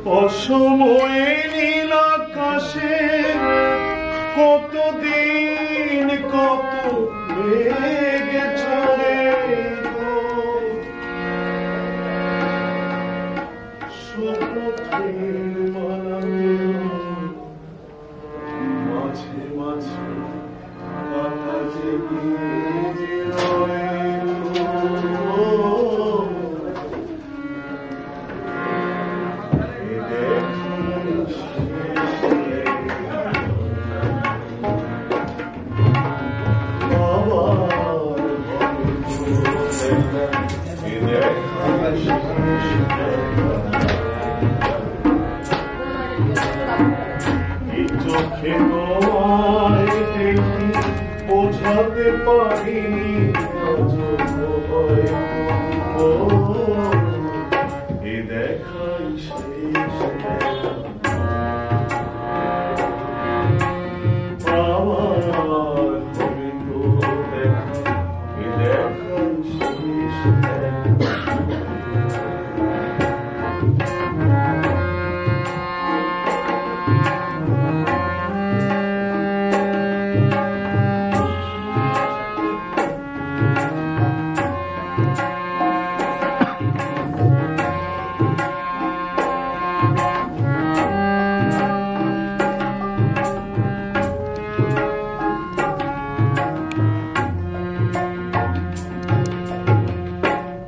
অসময়ে নীল আকাশে কতদিন কত মেঘ ঝরে সুপথের মাঝে মাঝে কথা জেগে রয় চোখে তোমায় দেখি বোঝাতে পারিনি এ দেখাই শেষ আমার হবে তো দেখা এ দেখাই শেষ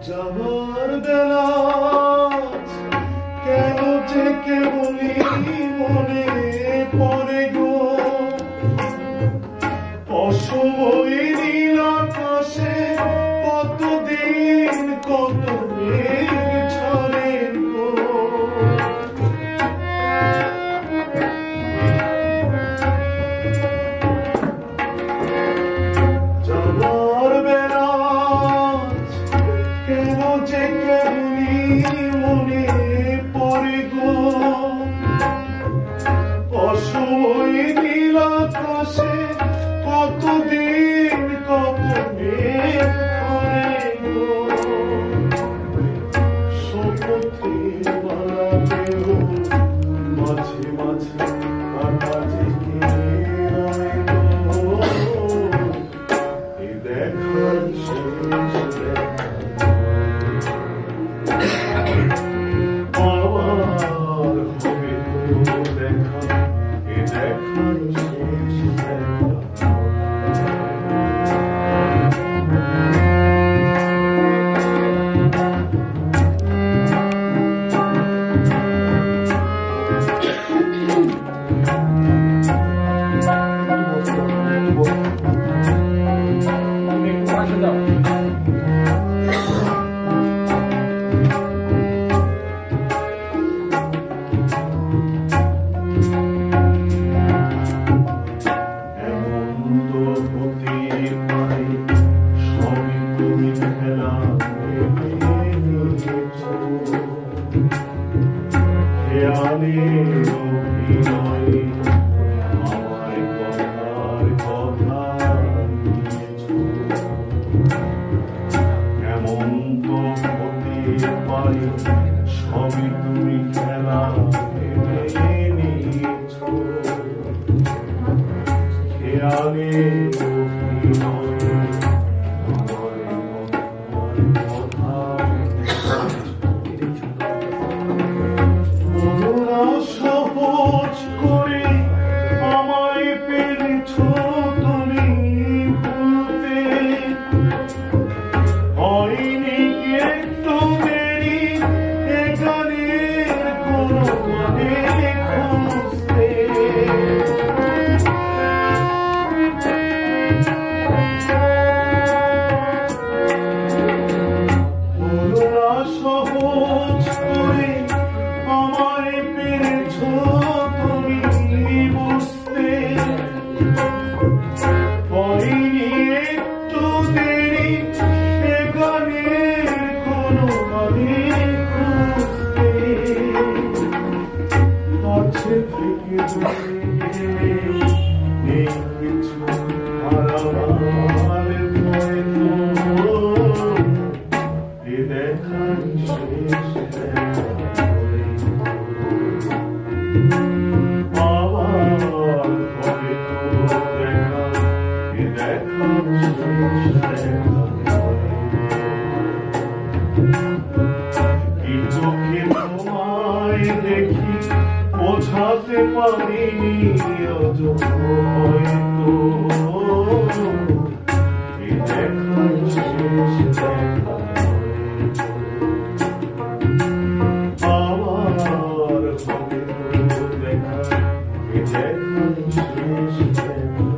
যাবার বেলা কেন যে কেবলি মনে পড়ে গো অসময়ে নীল আকাশে কতদিন কত মেঘ ঝরে গো যাবার বেলা কেন যে কেবলি মনে পড়ে গো অসময়ে নীল আকাশে কতদিন কত মেঘ ঝরে গো সুপথের মালাতেও মাঝে মাঝে কাটা জেগে রয় গো এ দেখাই শেষ সবই তুমি খেলা নিয়েছো খেয়ালে সহজ করে আমায় পেরেছো তুমি ভুলতে হয়নি একটু দেরি এ গানের কোনো মানে খুঁজতে সহজ করে আমায় পেরেছো তুমি বুঝতে হয়নি একটু দেরি এ গানের কোনো মানে খুঁজতে কাছে থেকে নেই কিছু হারাবার ভয় দেখাই শেষ পারিনি আজ হয়তো এই দেখার শেষ দেখা আবার হবে তো দেখা এই দেখার শেষ দেখা